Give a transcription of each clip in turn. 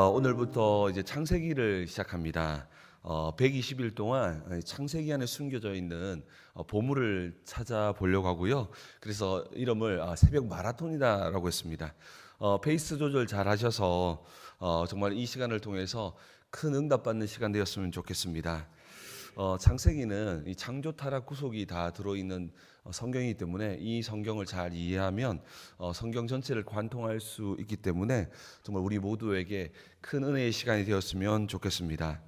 오늘부터 이제 창세기를 시작합니다. 120일 동안 창세기 안에 숨겨져 있는 보물을 찾아보려고 하고요. 그래서 이름을 새벽 마라톤이다라고 했습니다. 페이스 조절 잘 하셔서 정말 이 시간을 통해서 큰 응답받는 시간 되었으면 좋겠습니다. 창세기는 이 창조, 타락, 구속이 다 들어있는 성경이기 때문에 이 성경을 잘 이해하면 성경 전체를 관통할 수 있기 때문에 정말 우리 모두에게 큰 은혜의 시간이 되었으면 좋겠습니다.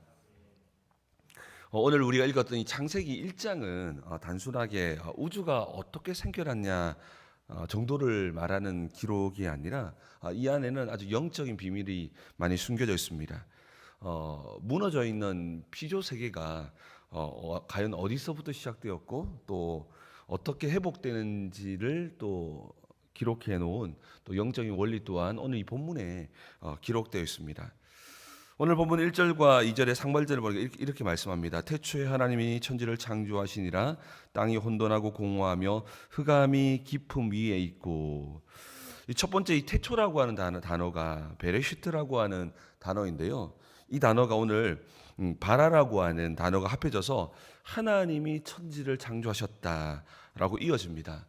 오늘 우리가 읽었던 이 창세기 1장은 단순하게 우주가 어떻게 생겨났냐 정도를 말하는 기록이 아니라 이 안에는 아주 영적인 비밀이 많이 숨겨져 있습니다. 무너져 있는 피조 세계가 과연 어디서부터 시작되었고 또 어떻게 회복되는지를 또 기록해 놓은 또 영적인 원리 또한 오늘 이 본문에 기록되어 있습니다. 오늘 본문 1절과 2절의 상반절을 보니까 이렇게 말씀합니다. 태초에 하나님이 천지를 창조하시니라. 땅이 혼돈하고 공허하며 흑암이 깊음 위에 있고. 이 첫 번째 이 태초라고 하는 단어가 베레시트라고 하는 단어인데요. 이 단어가 오늘 바라라고 하는 단어가 합해져서 하나님이 천지를 창조하셨다라고 이어집니다.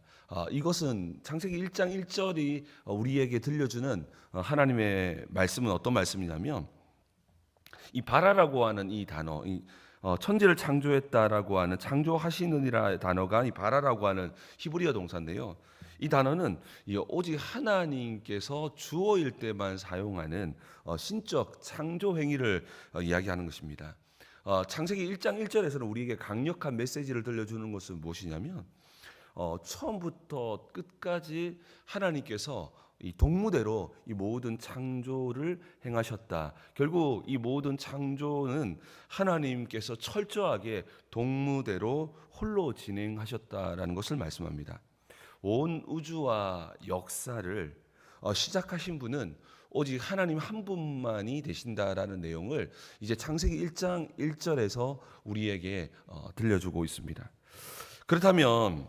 이것은 창세기 1장 1절이 우리에게 들려주는 하나님의 말씀은 어떤 말씀이냐면 이 바라라고 하는 이 단어, 천지를 창조했다라고 하는 창조하시느니라 단어가 이 바라라고 하는 히브리어 동사인데요. 이 단어는 오직 하나님께서 주어일 때만 사용하는 신적 창조 행위를 이야기하는 것입니다. 창세기 1장 1절에서는 우리에게 강력한 메시지를 들려주는 것은 무엇이냐면 처음부터 끝까지 하나님께서 이 동무대로 이 모든 창조를 행하셨다. 결국 이 모든 창조는 하나님께서 철저하게 동무대로 홀로 진행하셨다라는 것을 말씀합니다. 온 우주와 역사를 시작하신 분은 오직 하나님 한 분만이 되신다라는 내용을 이제 창세기 1장 1절에서 우리에게 들려주고 있습니다. 그렇다면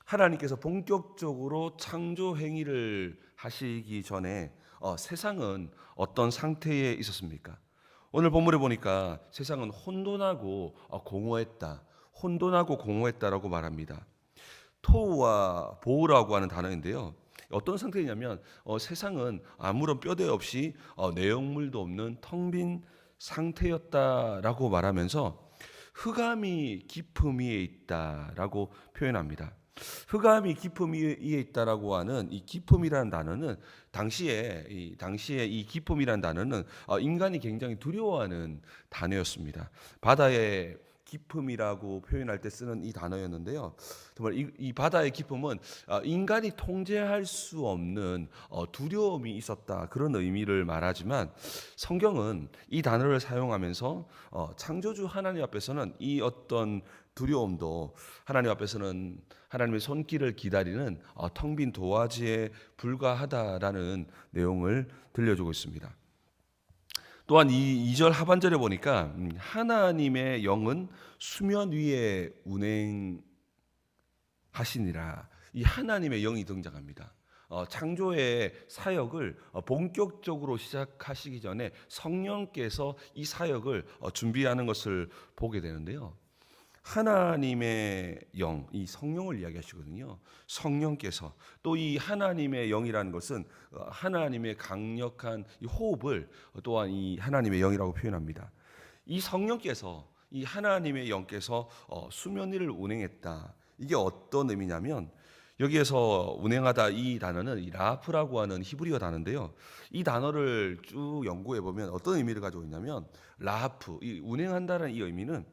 하나님께서 본격적으로 창조 행위를 하시기 전에 세상은 어떤 상태에 있었습니까? 오늘 본문에 보니까 세상은 혼돈하고 공허했다. 혼돈하고 공허했다라고 말합니다. 토우와 보우라고 하는 단어인데요. 어떤 상태냐면 세상은 아무런 뼈대 없이 내용물도 없는 텅 빈 상태였다라고 말하면서 흑암이 깊음 위에 있다라고 표현합니다. 흑암이 깊음 위에 있다라고 하는 이 깊음이라는 단어는 당시에 이 깊음이라는 단어는 인간이 굉장히 두려워하는 단어였습니다. 바다의 깊음이라고 표현할 때 쓰는 이 단어였는데요. 정말 이 바다의 깊음은 인간이 통제할 수 없는 두려움이 있었다 그런 의미를 말하지만 성경은 이 단어를 사용하면서 창조주 하나님 앞에서는 이 어떤 두려움도 하나님 앞에서는 하나님의 손길을 기다리는 텅 빈 도화지에 불과하다라는 내용을 들려주고 있습니다. 또한 이 2절 하반절에 보니까 하나님의 영은 수면 위에 운행하시니라. 이 하나님의 영이 등장합니다. 창조의 사역을 본격적으로 시작하시기 전에 성령께서 이 사역을 준비하는 것을 보게 되는데요. 하나님의 영, 이 성령을 이야기하시거든요. 성령께서 또 이 하나님의 영이라는 것은 하나님의 강력한 이 호흡을 또한 이 하나님의 영이라고 표현합니다. 이 성령께서 이 하나님의 영께서 수면 위를 운행했다. 이게 어떤 의미냐면 여기에서 운행하다 이 단어는 이 라프라고 하는 히브리어 단어인데요. 이 단어를 쭉 연구해 보면 어떤 의미를 가지고 있냐면 라프, 이 운행한다는 이 의미는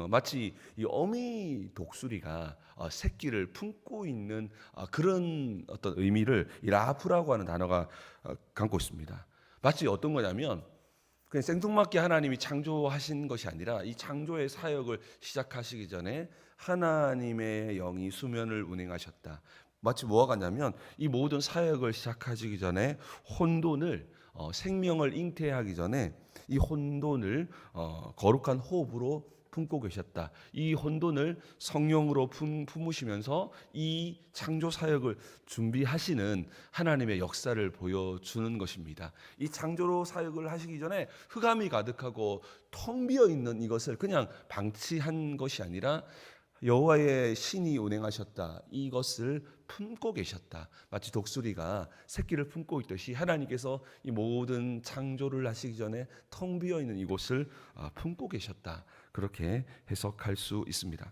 마치 이 어미 독수리가 새끼를 품고 있는 그런 어떤 의미를 이 라프라고 하는 단어가 갖고 있습니다. 마치 어떤 거냐면 그냥 생뚱맞게 하나님이 창조하신 것이 아니라 이 창조의 사역을 시작하시기 전에 하나님의 영이 수면을 운행하셨다. 마치 뭐가 같냐면 이 모든 사역을 시작하시기 전에 혼돈을 생명을 잉태하기 전에 이 혼돈을 거룩한 호흡으로 품고 계셨다. 이 혼돈을 성령으로 품으시면서 이 창조 사역을 준비하시는 하나님의 역사를 보여주는 것입니다. 이 창조 사역을 하시기 전에 흑암이 가득하고 텅 비어 있는 이것을 그냥 방치한 것이 아니라 여호와의 신이 운행하셨다. 이것을 품고 계셨다. 마치 독수리가 새끼를 품고 있듯이 하나님께서 이 모든 창조를 하시기 전에 텅 비어 있는 이곳을 품고 계셨다. 그렇게 해석할 수 있습니다.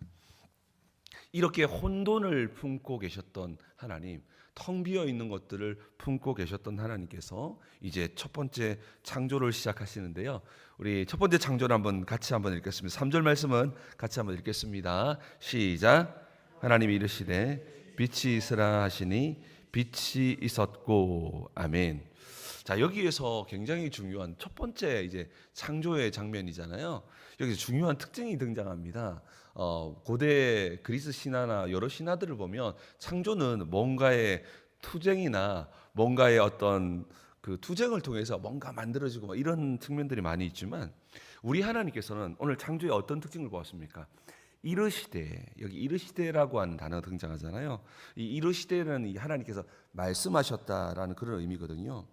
이렇게 혼돈을 품고 계셨던 하나님, 텅 비어 있는 것들을 품고 계셨던 하나님께서 이제 첫 번째 창조를 시작하시는데요. 우리 첫 번째 창조를 같이 읽겠습니다. 3절 말씀은 같이 한번 읽겠습니다. 시작. 하나님이 이르시되 빛이 있으라 하시니 빛이 있었고. 아멘. 자, 여기에서 굉장히 중요한 첫 번째 이제 창조의 장면이잖아요. 여기서 중요한 특징이 등장합니다. 고대 그리스 신화나 여러 신화들을 보면 창조는 뭔가의 투쟁이나 뭔가의 어떤 그 투쟁을 통해서 뭔가 만들어지고 이런 측면들이 많이 있지만 우리 하나님께서는 오늘 창조의 어떤 특징을 보았습니까? 이르시되, 여기 이르시되라고 하는 단어가 등장하잖아요. 이 이르시되는 이 하나님께서 말씀하셨다라는 그런 의미거든요.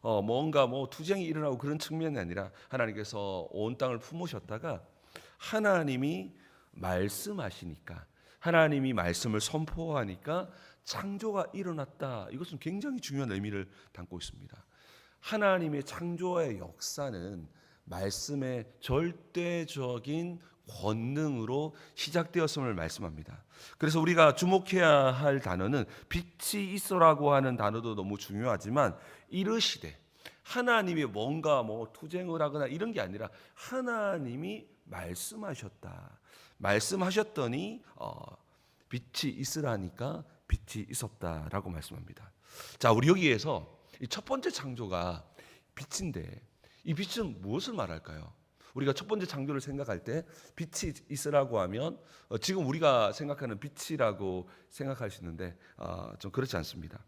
뭔가 투쟁이 일어나고 그런 측면이 아니라 하나님께서 온 땅을 품으셨다가 하나님이 말씀하시니까, 하나님이 말씀을 선포하니까 창조가 일어났다. 이것은 굉장히 중요한 의미를 담고 있습니다. 하나님의 창조의 역사는 말씀의 절대적인 권능으로 시작되었음을 말씀합니다. 그래서 우리가 주목해야 할 단어는 빛이 있어라고 하는 단어도 너무 중요하지만 이르시되, 하나님이 뭔가 투쟁을 하거나 이런 게 아니라 하나님이 말씀하셨다. 말씀하셨더니 빛이 있으라니까 빛이 있었다라고 말씀합니다. 자, 우리 여기에서 이 첫 번째 창조가 빛인데 이 빛은 무엇을 말할까요? 우리가 첫 번째 창조를 생각할 때 빛이 있으라고 하면 지금 우리가 생각하는 빛이라고 생각할 수 있는데 좀 그렇지 않습니다.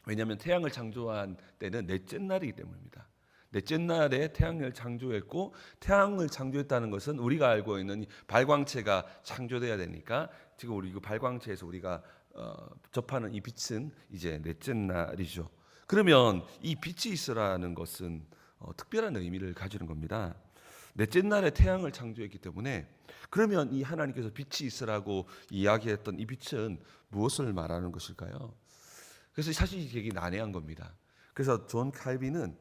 왜냐하면 태양을 창조한 때는 넷째 날이기 때문입니다. 넷째 날에 태양을 창조했고, 태양을 창조했다는 것은 우리가 알고 있는 발광체가 창조돼야 되니까 지금 우리 그 발광체에서 우리가 접하는 이 빛은 이제 넷째 날이죠. 그러면 이 빛이 있으라는 것은 특별한 의미를 가지는 겁니다. 넷째 날에 태양을 창조했기 때문에 그러면 이 하나님께서 빛이 있으라고 이야기했던 이 빛은 무엇을 말하는 것일까요? 그래서 사실 되게 난해한 겁니다. 그래서 존 칼빈은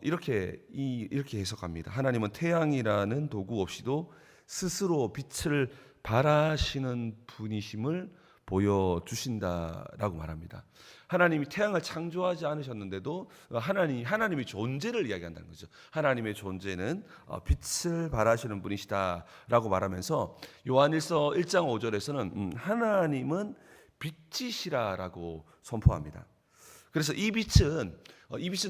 이렇게 해석합니다. 하나님은 태양이라는 도구 없이도 스스로 빛을 발하시는 분이심을 보여주신다라고 말합니다. 하나님이 태양을 창조하지 않으셨는데도 하나님의 존재를 이야기한다는 거죠. 하나님의 존재는 빛을 발하시는 분이시다라고 말하면서 요한일서 1장 5절에서는 하나님은 빛이시라라고 선포합니다. 그래서 이 빛은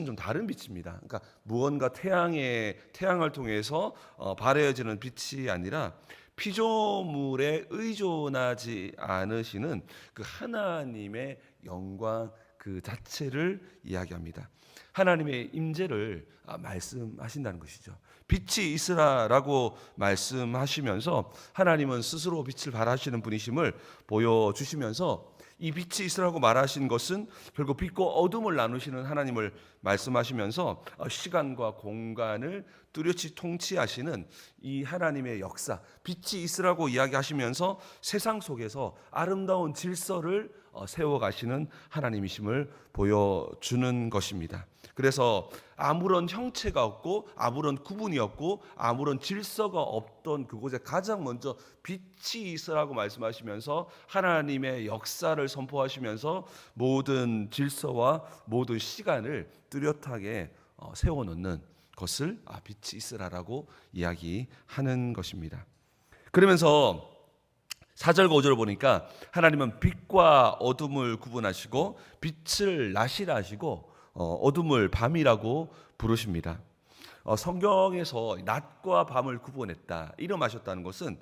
좀 다른 빛입니다. 그러니까 무언가 태양을 통해서 발해지는 빛이 아니라 피조물에 의존하지 않으시는 그 하나님의 영광 그 자체를 이야기합니다. 하나님의 임재를 말씀하신다는 것이죠. 빛이 있으라라고 말씀하시면서 하나님은 스스로 빛을 발하시는 분이심을 보여주시면서 이 빛이 있으라고 말하신 것은 결국 빛과 어둠을 나누시는 하나님을 말씀하시면서 시간과 공간을 뚜렷이 통치하시는 이 하나님의 역사, 빛이 있으라고 이야기하시면서 세상 속에서 아름다운 질서를 세워가시는 하나님이심을 보여주는 것입니다. 그래서 아무런 형체가 없고 아무런 구분이 없고 아무런 질서가 없던 그곳에 가장 먼저 빛이 있으라고 말씀하시면서 하나님의 역사를 선포하시면서 모든 질서와 모든 시간을 뚜렷하게 세워놓는 것을 빛이 있으라라고 이야기하는 것입니다. 그러면서 4절과 5절을 보니까 하나님은 빛과 어둠을 구분하시고 빛을 낮이라 하시고 어둠을 밤이라고 부르십니다. 성경에서 낮과 밤을 구분했다, 이름하셨다는 것은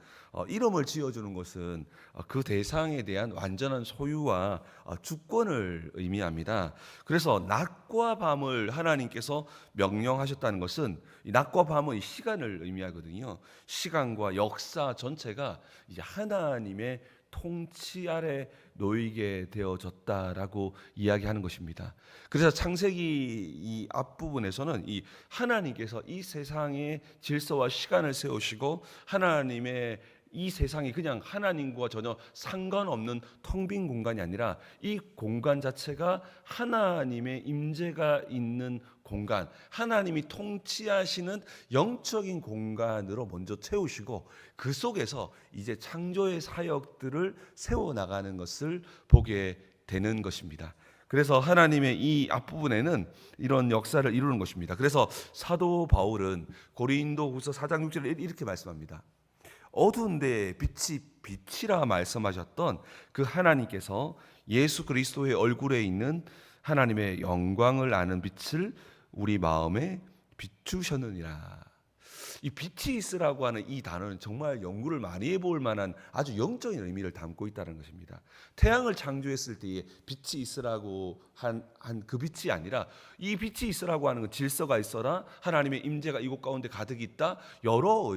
이름을 지어주는 것은 그 대상에 대한 완전한 소유와 주권을 의미합니다. 그래서 낮과 밤을 하나님께서 명령하셨다는 것은 이 낮과 밤은 이 시간을 의미하거든요. 시간과 역사 전체가 이제 하나님의 통치 아래 놓이게 되어졌다라고 이야기하는 것입니다. 그래서 창세기 이 앞부분에서는 이 하나님께서 이 세상의 질서와 시간을 세우시고 하나님의 이 세상이 그냥 하나님과 전혀 상관없는 텅 빈 공간이 아니라 이 공간 자체가 하나님의 임재가 있는 공간, 하나님이 통치하시는 영적인 공간으로 먼저 채우시고 그 속에서 이제 창조의 사역들을 세워나가는 것을 보게 되는 것입니다. 그래서 하나님의 이 앞부분에는 이런 역사를 이루는 것입니다. 그래서 사도 바울은 고린도후서 4장 6절에 이렇게 말씀합니다. 어두운 데에 빛이 빛이라 말씀하셨던 그 하나님께서 예수 그리스도의 얼굴에 있는 하나님의 영광을 아는 빛을 우리 마음에 비추셨느니라. 이 빛이 있으라고 하는 이 단어는 정말 연구를 많이 해볼 만한 아주 영적인 의미를 담고 있다는 것입니다. 태양을 창조했을 때에 빛이 있으라고 한 그 빛이 아니라 이 빛이 있으라고 하는 건 질서가 있어라, 하나님의 임재가 이곳 가운데 가득 있다, 여러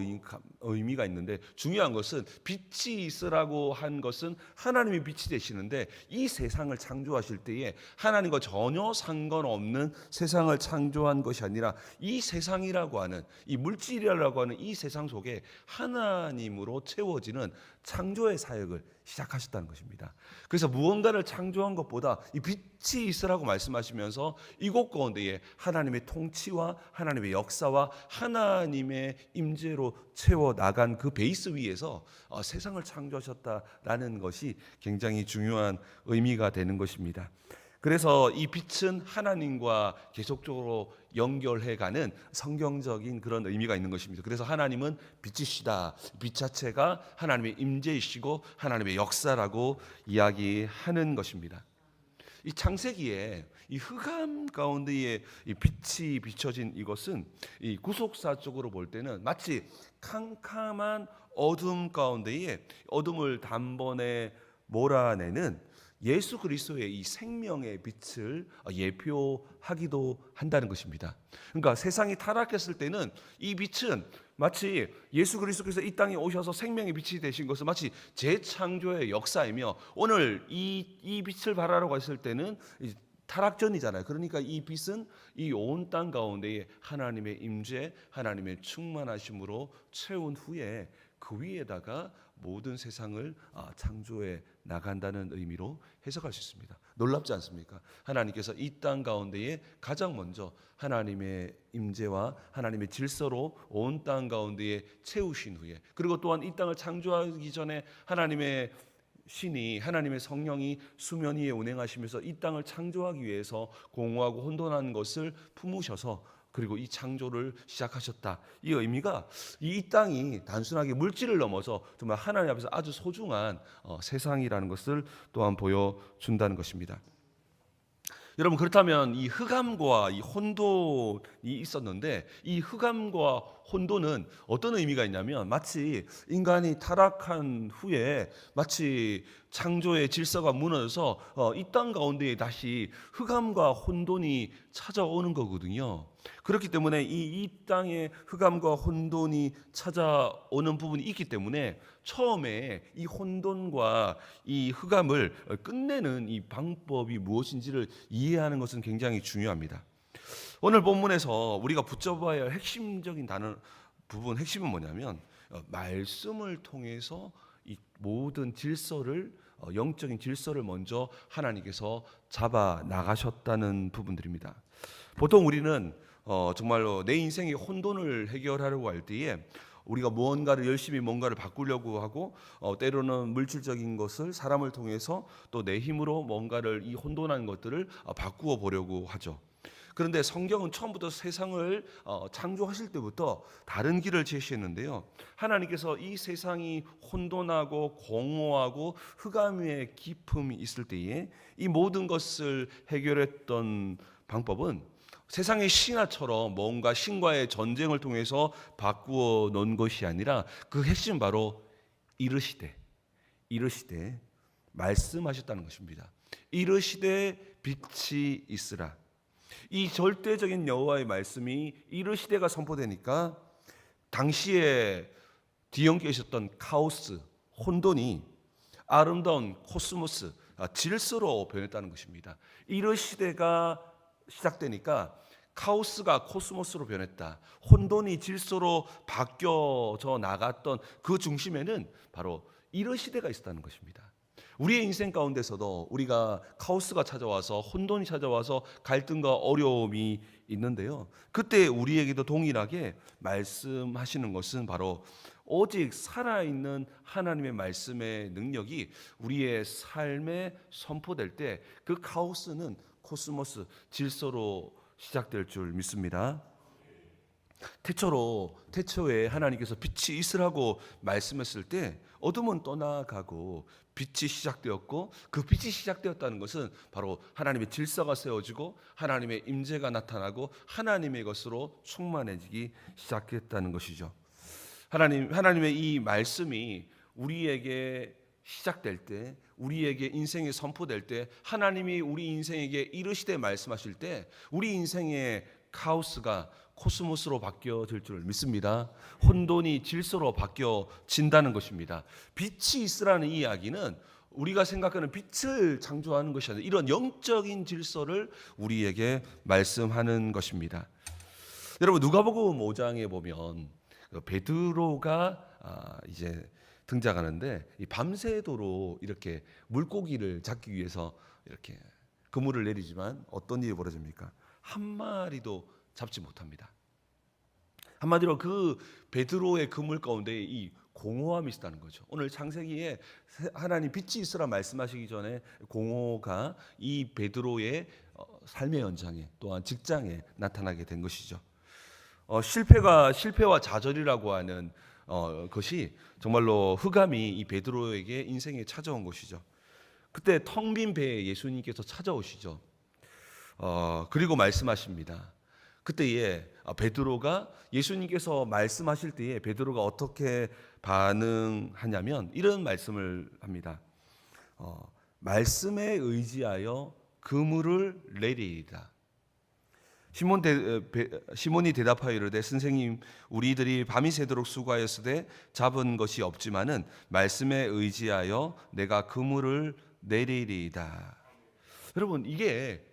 의미가 있는데 중요한 것은 빛이 있으라고 한 것은 하나님이 빛이 되시는데 이 세상을 창조하실 때에 하나님과 전혀 상관없는 세상을 창조한 것이 아니라 이 세상이라고 하는 이 물질이라고 하는 이 세상 속에 하나님으로 채워지는 창조의 사역을 시작하셨다는 것입니다. 그래서 무언가를 창조한 것보다 이 빛이 있으라고 말씀하시면서 이곳 가운데에 하나님의 통치와 하나님의 역사와 하나님의 임재로 채워 나간 그 베이스 위에서 세상을 창조하셨다라는 것이 굉장히 중요한 의미가 되는 것입니다. 그래서 이 빛은 하나님과 계속적으로 연결해가는 성경적인 그런 의미가 있는 것입니다. 그래서 하나님은 빛이시다. 빛 자체가 하나님의 임재이시고 하나님의 역사라고 이야기하는 것입니다. 이 창세기에 이 흑암 가운데에 이 빛이 비춰진 이것은 이 구속사적으로 볼 때는 마치 캄캄한 어둠 가운데에 어둠을 단번에 몰아내는 예수 그리스도의 이 생명의 빛을 예표하기도 한다는 것입니다. 그러니까 세상이 타락했을 때는 이 빛은 마치 예수 그리스도께서 이 땅에 오셔서 생명의 빛이 되신 것은 마치 재창조의 역사이며 오늘 이 빛을 발하라고 했을 때는 타락전이잖아요. 그러니까 이 빛은 이 온 땅 가운데에 하나님의 임재, 하나님의 충만하심으로 채운 후에 그 위에다가 모든 세상을 창조해 나간다는 의미로 해석할 수 있습니다. 놀랍지 않습니까? 하나님께서 이 땅 가운데에 가장 먼저 하나님의 임재와 하나님의 질서로 온 땅 가운데에 채우신 후에, 그리고 또한 이 땅을 창조하기 전에 하나님의 신이, 하나님의 성령이 수면 위에 운행하시면서 이 땅을 창조하기 위해서 공허하고 혼돈한 것을 품으셔서 그리고 이 창조를 시작하셨다. 이 의미가 이 땅이 단순하게 물질을 넘어서 정말 하나님 앞에서 아주 소중한 세상이라는 것을 또한 보여준다는 것입니다. 여러분, 그렇다면 이 흑암과 이 혼돈이 있었는데 이 흑암과 혼돈은 어떤 의미가 있냐면 마치 인간이 타락한 후에 마치 창조의 질서가 무너져서 이 땅 가운데에 다시 흑암과 혼돈이 찾아오는 거거든요. 그렇기 때문에 이 땅에 흑암과 혼돈이 찾아오는 부분이 있기 때문에 처음에 이 혼돈과 이 흑암을 끝내는 이 방법이 무엇인지를 이해하는 것은 굉장히 중요합니다. 오늘 본문에서 우리가 붙잡아야 할 핵심적인 부분, 핵심은 뭐냐면 말씀을 통해서 이 모든 질서를, 영적인 질서를 먼저 하나님께서 잡아 나가셨다는 부분들입니다. 보통 우리는 정말로 내 인생의 혼돈을 해결하려고 할 때에 우리가 무언가를 열심히 뭔가를 바꾸려고 하고 때로는 물질적인 것을 사람을 통해서 또 내 힘으로 뭔가를 이 혼돈한 것들을 바꾸어 보려고 하죠. 그런데 성경은 처음부터 세상을 창조하실 때부터 다른 길을 제시했는데요. 하나님께서 이 세상이 혼돈하고 공허하고 흑암의 깊음이 있을 때에 이 모든 것을 해결했던 방법은 세상의 신화처럼 뭔가 신과의 전쟁을 통해서 바꾸어 놓은 것이 아니라 그 핵심 바로 이르시되 말씀하셨다는 것입니다. 이르시되 빛이 있으라. 이 절대적인 여호와의 말씀이 이르시되가 선포되니까 당시에 뒤엉켜 있었던 카오스, 혼돈이 아름다운 코스모스, 질서로 변했다는 것입니다. 이르시되가 시작되니까 카오스가 코스모스로 변했다. 혼돈이 질서로 바뀌어져 나갔던 그 중심에는 바로 이르시되가 있었다는 것입니다. 우리의 인생 가운데서도 우리가 카오스가 찾아와서 혼돈이 찾아와서 갈등과 어려움이 있는데요. 그때 우리에게도 동일하게 말씀하시는 것은 바로 오직 살아있는 하나님의 말씀의 능력이 우리의 삶에 선포될 때 그 카오스는 코스모스, 질서로 시작될 줄 믿습니다. 태초에 하나님께서 빛이 있으라고 말씀했을 때 어둠은 떠나가고 빛이 시작되었고, 그 빛이 시작되었다는 것은 바로 하나님의 질서가 세워지고 하나님의 임재가 나타나고 하나님의 것으로 충만해지기 시작했다는 것이죠. 하나님의 이 말씀이 우리에게 시작될 때, 우리에게 인생에 선포될 때, 하나님이 우리 인생에게 이르시되 말씀하실 때 우리 인생의 카오스가 코스모스로 바뀌어질 줄 믿습니다. 혼돈이 질서로 바뀌어진다는 것입니다. 빛이 있으라는 이 이야기는 우리가 생각하는 빛을 창조하는 것이 아니라 이런 영적인 질서를 우리에게 말씀하는 것입니다. 여러분, 누가복음 5장에 보면 베드로가 이제 등장하는데, 이 밤새도록 이렇게 물고기를 잡기 위해서 이렇게 그물을 내리지만 어떤 일이 벌어집니까? 한 마리도 잡지 못합니다. 한마디로 그 베드로의 그물 가운데 이 공허함이 있다는 거죠. 오늘 창세기에 하나님 빛이 있으라 말씀하시기 전에 공허가 이 베드로의 삶의 연장에, 또한 직장에 나타나게 된 것이죠. 실패와 좌절이라고 하는 것이 정말로 흑암이 이 베드로에게 인생에 찾아온 것이죠. 그때 텅 빈 배에 예수님께서 찾아오시죠. 그리고 말씀하십니다. 그때에 베드로가 예수님께서 말씀하실 때에 베드로가 어떻게 반응하냐면 이런 말씀을 합니다. 말씀에 의지하여 그물을 내리이다. 시몬이 대답하여 이르되 선생님, 우리들이 밤이 새도록 수고하였으되 잡은 것이 없지만은 말씀에 의지하여 내가 그물을 내리리이다. 여러분, 이게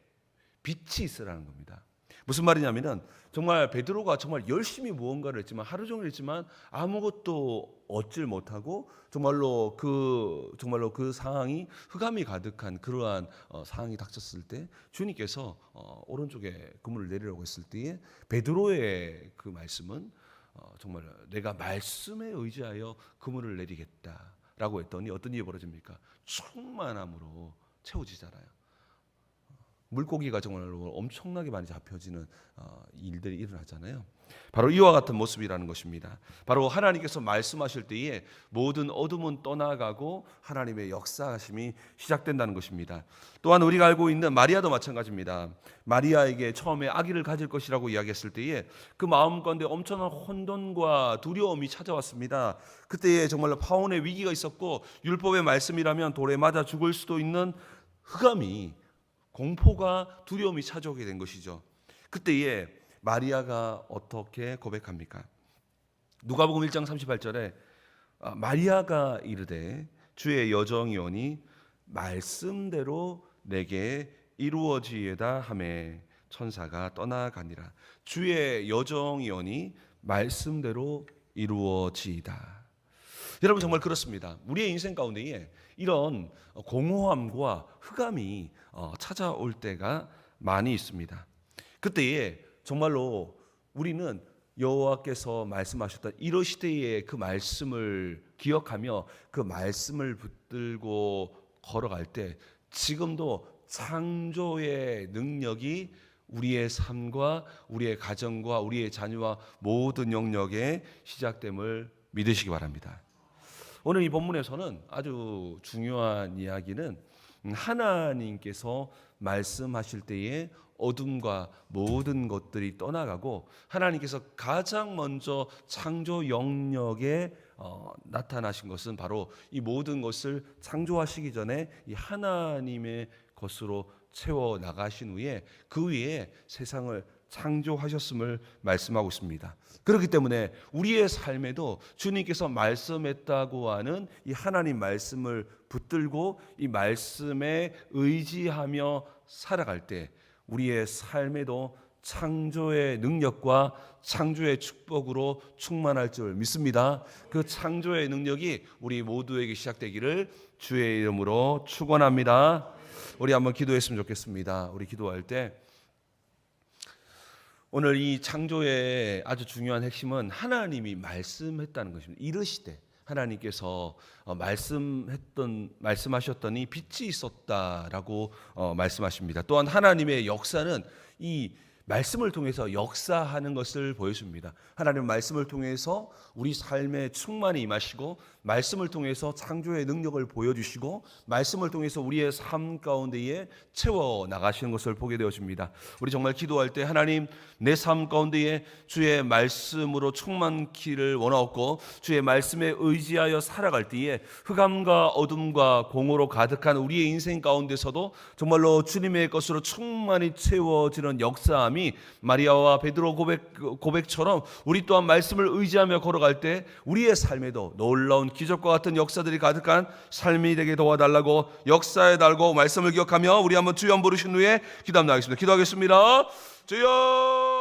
빛이 있으라는 겁니다. 무슨 말이냐면은 정말 베드로가 정말 열심히 무언가를 했지만, 하루 종일 했지만 아무것도 얻질 못하고 정말로 그 상황이 흑암이 가득한 그러한 상황이 닥쳤을 때 주님께서 오른쪽에 그물을 내리라고 했을 때에 베드로의 그 말씀은 정말 내가 말씀에 의지하여 그물을 내리겠다라고 했더니 어떤 일이 벌어집니까? 충만함으로 채워지잖아요. 물고기가 정말로 엄청나게 많이 잡혀지는 일들이 일어나잖아요. 바로 이와 같은 모습이라는 것입니다. 바로 하나님께서 말씀하실 때에 모든 어둠은 떠나가고 하나님의 역사하심이 시작된다는 것입니다. 또한 우리가 알고 있는 마리아도 마찬가지입니다. 마리아에게 처음에 아기를 가질 것이라고 이야기했을 때에 그 마음 가운데 엄청난 혼돈과 두려움이 찾아왔습니다. 그때에 정말로 파혼의 위기가 있었고, 율법의 말씀이라면 돌에 맞아 죽을 수도 있는 흑암이, 공포가, 두려움이 찾아오게 된 것이죠. 그때에 마리아가 어떻게 고백합니까? 누가복음 1장 38절에 마리아가 이르되 주의 여정이오니 말씀대로 내게 이루어지이다 하매 천사가 떠나가니라. 주의 여정이오니 말씀대로 이루어지이다. 여러분, 정말 그렇습니다. 우리의 인생 가운데에 이런 공허함과 흑암이 찾아올 때가 많이 있습니다. 그때에 정말로 우리는 여호와께서 말씀하셨던 이러시되의 그 말씀을 기억하며 그 말씀을 붙들고 걸어갈 때 지금도 창조의 능력이 우리의 삶과 우리의 가정과 우리의 자녀와 모든 영역에 시작됨을 믿으시기 바랍니다. 오늘 이 본문에서는 아주 중요한 이야기는 하나님께서 말씀하실 때에 어둠과 모든 것들이 떠나가고 하나님께서 가장 먼저 창조 영역에 나타나신 것은 바로 이 모든 것을 창조하시기 전에 이 하나님의 것으로 채워 나가신 후에 그 위에 세상을 창조하셨음을 말씀하고 있습니다. 그렇기 때문에 우리의 삶에도 주님께서 말씀했다고 하는 이 하나님 말씀을 붙들고 이 말씀에 의지하며 살아갈 때 우리의 삶에도 창조의 능력과 창조의 축복으로 충만할 줄 믿습니다. 그 창조의 능력이 우리 모두에게 시작되기를 주의 이름으로 축원합니다. 우리 한번 기도했으면 좋겠습니다. 우리 기도할 때 오늘 이 창조의 아주 중요한 핵심은 하나님이 말씀했다는 것입니다. 이르시되 하나님께서 말씀하셨더니 빛이 있었다라고 말씀하십니다. 또한 하나님의 역사는 이 말씀을 통해서 역사하는 것을 보여줍니다. 하나님 말씀을 통해서 우리 삶에 충만히 임하시고 말씀을 통해서 창조의 능력을 보여주시고 말씀을 통해서 우리의 삶 가운데에 채워 나가시는 것을 보게 되어집니다. 우리 정말 기도할 때 하나님 내 삶 가운데에 주의 말씀으로 충만키를 원하옵고 주의 말씀에 의지하여 살아갈 때에 흑암과 어둠과 공허로 가득한 우리의 인생 가운데서도 정말로 주님의 것으로 충만히 채워지는 역사함이 마리아와 베드로 고백처럼 우리 또한 말씀을 의지하며 걸어갈 때 우리의 삶에도 놀라운 기적과 같은 역사들이 가득한 삶이 되게 도와달라고 역사에 달고 말씀을 기억하며 우리 한번 주여 부르신 후에 기도하겠습니다. 기도하겠습니다. 주여